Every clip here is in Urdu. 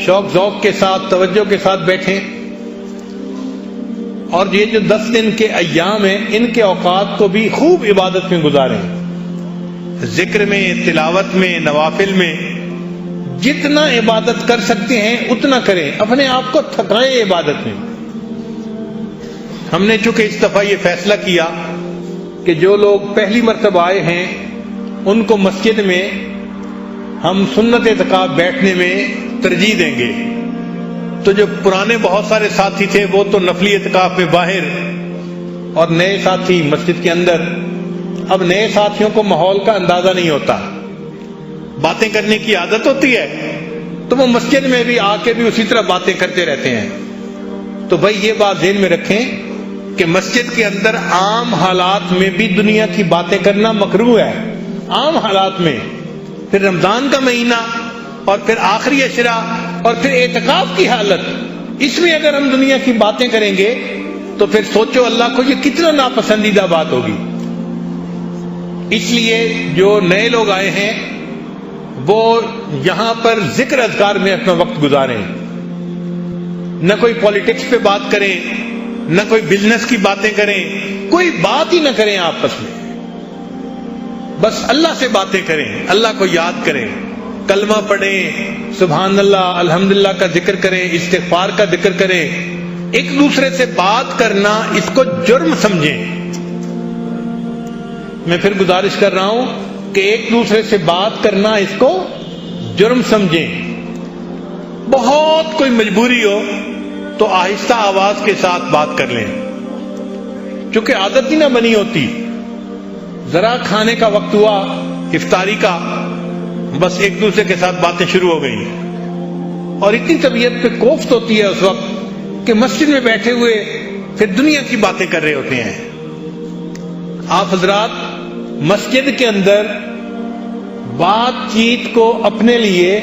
شوق ذوق کے ساتھ توجہ کے ساتھ بیٹھیں، اور یہ جو 10 دن کے ایام ہیں ان کے اوقات کو بھی خوب عبادت میں گزاریں، ذکر میں، تلاوت میں، نوافل میں، جتنا عبادت کر سکتے ہیں اتنا کریں، اپنے آپ کو تھکائیں عبادت میں۔ ہم نے چونکہ اس دفعہ یہ فیصلہ کیا کہ جو لوگ پہلی مرتبہ آئے ہیں ان کو مسجد میں ہم سنت اعتکاف بیٹھنے میں ترجیح دیں گے، تو جو پرانے بہت سارے ساتھی تھے وہ تو نفلی اعتکاف میں باہر، اور نئے ساتھی مسجد کے اندر۔ اب نئے ساتھیوں کو ماحول کا اندازہ نہیں ہوتا، باتیں کرنے کی عادت ہوتی ہے تو وہ مسجد میں بھی آ کے بھی اسی طرح باتیں کرتے رہتے ہیں۔ تو بھائی یہ بات ذہن میں رکھیں کہ مسجد کے اندر عام حالات میں بھی دنیا کی باتیں کرنا مکروہ ہے، عام حالات میں، پھر رمضان کا مہینہ اور پھر آخری عشرہ اور پھر اعتکاف کی حالت، اس میں اگر ہم دنیا کی باتیں کریں گے تو پھر سوچو اللہ کو یہ کتنا ناپسندیدہ بات ہوگی۔ اس لیے جو نئے لوگ آئے ہیں وہ یہاں پر ذکر اذکار میں اپنا وقت گزاریں، نہ کوئی پالیٹکس پہ بات کریں، نہ کوئی بزنس کی باتیں کریں، کوئی بات ہی نہ کریں آپس میں، بس اللہ سے باتیں کریں، اللہ کو یاد کریں، کلمہ پڑھیں، سبحان اللہ، الحمدللہ کا ذکر کریں، استغفار کا ذکر کریں۔ ایک دوسرے سے بات کرنا اس کو جرم سمجھیں۔ میں پھر گزارش کر رہا ہوں کہ ایک دوسرے سے بات کرنا اس کو جرم سمجھیں۔ بہت کوئی مجبوری ہو تو آہستہ آواز کے ساتھ بات کر لیں، چونکہ عادت ہی نہ بنی ہوتی۔ ذرا کھانے کا وقت ہوا، افطاری کا، بس ایک دوسرے کے ساتھ باتیں شروع ہو گئی، اور اتنی طبیعت پہ کوفت ہوتی ہے اس وقت کہ مسجد میں بیٹھے ہوئے پھر دنیا کی باتیں کر رہے ہوتے ہیں۔ آپ حضرات مسجد کے اندر بات چیت کو اپنے لیے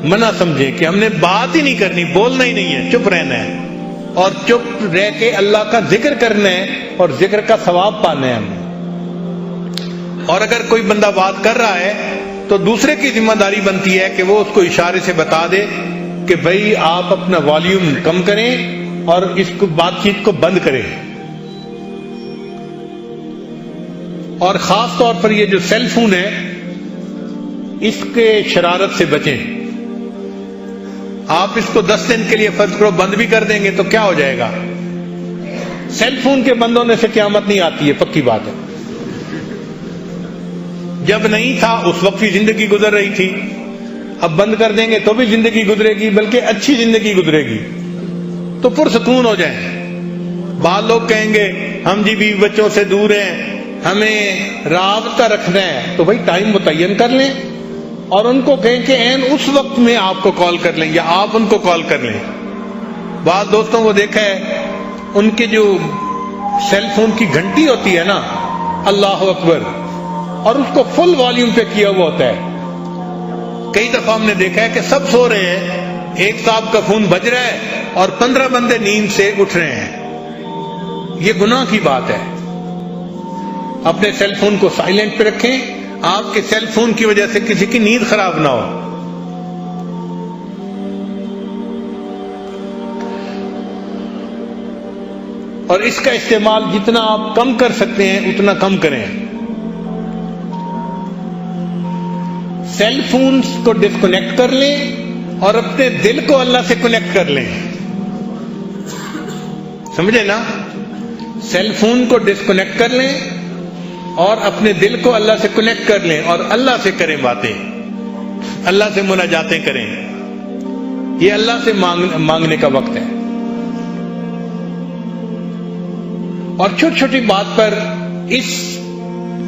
منع سمجھیں کہ ہم نے بات ہی نہیں کرنی، بولنا ہی نہیں ہے، چپ رہنا ہے، اور چپ رہ کے اللہ کا ذکر کرنا ہے اور ذکر کا ثواب پانا ہے ہم نے۔ اور اگر کوئی بندہ بات کر رہا ہے تو دوسرے کی ذمہ داری بنتی ہے کہ وہ اس کو اشارے سے بتا دے کہ بھائی آپ اپنا والیوم کم کریں اور اس کو بات چیت کو بند کریں۔ اور خاص طور پر یہ جو سیل فون ہے اس کے شرارت سے بچیں۔ آپ اس کو 10 دن کے لیے فرض کرو بند بھی کر دیں گے تو کیا ہو جائے گا؟ سیل فون کے بند ہونے سے قیامت نہیں آتی ہے، پکی بات ہے۔ جب نہیں تھا اس وقت بھی زندگی گزر رہی تھی، اب بند کر دیں گے تو بھی زندگی گزرے گی، بلکہ اچھی زندگی گزرے گی، تو پرسکون ہو جائیں۔ بعض لوگ کہیں گے ہم جی بیوی بچوں سے دور ہیں، ہمیں رابطہ رکھنا ہے، تو بھائی ٹائم متعین کر لیں اور ان کو کہیں کہ این اس وقت میں آپ کو کال کر لیں یا آپ ان کو کال کر لیں۔ بعض دوستوں کو دیکھا ہے ان کے جو سیل فون کی گھنٹی ہوتی ہے نا، اللہ اکبر، اور اس کو فل والیوم پہ کیا ہوا ہوتا ہے۔ کئی دفعہ ہم نے دیکھا ہے کہ سب سو رہے ہیں، ایک صاحب کا فون بج رہا ہے اور 15 بندے نیند سے اٹھ رہے ہیں۔ یہ گناہ کی بات ہے۔ اپنے سیل فون کو سائلنٹ پہ رکھیں، آپ کے سیل فون کی وجہ سے کسی کی نیند خراب نہ ہو۔ اور اس کا استعمال جتنا آپ کم کر سکتے ہیں اتنا کم کریں۔ سیل فونز کو ڈسکنیکٹ کر لیں اور اپنے دل کو اللہ سے کنیکٹ کر لیں۔ سمجھے نا؟ سیل فون کو ڈسکنیکٹ کر لیں اور اپنے دل کو اللہ سے کنیکٹ کر لیں اور اللہ سے کریں باتیں، اللہ سے مناجاتیں کریں۔ یہ اللہ سے مانگنے کا وقت ہے۔ اور چھوٹی چھوٹی بات پر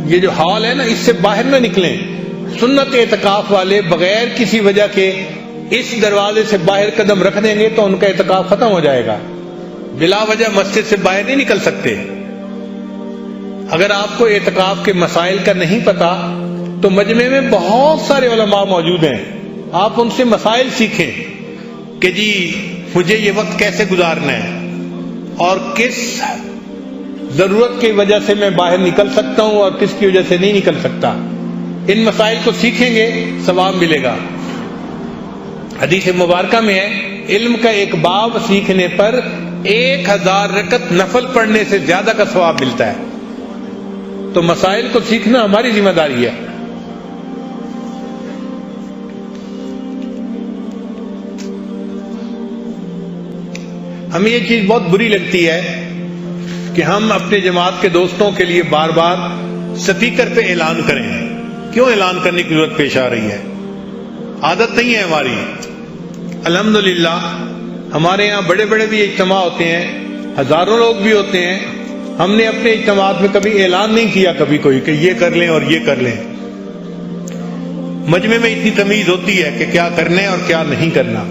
یہ جو حال ہے نا، اس سے باہر نہ نکلیں۔ سنت اعتکاف والے بغیر کسی وجہ کے اس دروازے سے باہر قدم رکھ دیں گے تو ان کا اعتکاف ختم ہو جائے گا۔ بلا وجہ مسجد سے باہر نہیں نکل سکتے۔ اگر آپ کو اعتکاف کے مسائل کا نہیں پتا تو مجمع میں بہت سارے علماء موجود ہیں، آپ ان سے مسائل سیکھیں کہ جی مجھے یہ وقت کیسے گزارنا ہے اور کس ضرورت کی وجہ سے میں باہر نکل سکتا ہوں اور کس کی وجہ سے نہیں نکل سکتا۔ ان مسائل کو سیکھیں گے، ثواب ملے گا۔ حدیث مبارکہ میں ہے علم کا ایک باب سیکھنے پر 1000 رکعت نفل پڑھنے سے زیادہ کا ثواب ملتا ہے. تو مسائل کو سیکھنا ہماری ذمہ داری ہے. ہمیں یہ چیز بہت بری لگتی ہے کہ ہم اپنے جماعت کے دوستوں کے لیے بار بار سپیکر پہ اعلان کریں. کیوں اعلان کرنے کی ضرورت پیش آ رہی ہے؟ عادت نہیں ہے ہماری. الحمدللہ ہمارے یہاں بڑے بڑے بھی اجتماع ہوتے ہیں، ہزاروں لوگ بھی ہوتے ہیں. ہم نے اپنے اجتماعات میں کبھی اعلان نہیں کیا کبھی کوئی کہ یہ کر لیں اور یہ کر لیں. مجمع میں اتنی تمیز ہوتی ہے کہ کیا کرنا ہے اور کیا نہیں کرنا.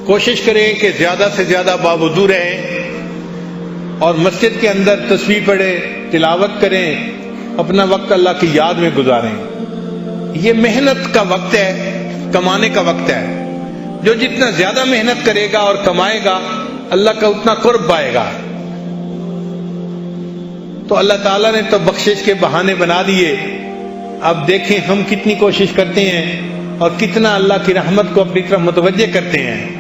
کوشش کریں کہ زیادہ سے زیادہ باوضو رہیں اور مسجد کے اندر تسبیح پڑھیں، تلاوت کریں، اپنا وقت اللہ کی یاد میں گزاریں. یہ محنت کا وقت ہے، کمانے کا وقت ہے. جو جتنا زیادہ محنت کرے گا اور کمائے گا اللہ کا اتنا قرب پائے گا. تو اللہ تعالیٰ نے تو بخشش کے بہانے بنا دیے. اب دیکھیں ہم کتنی کوشش کرتے ہیں اور کتنا اللہ کی رحمت کو اپنی طرف متوجہ کرتے ہیں.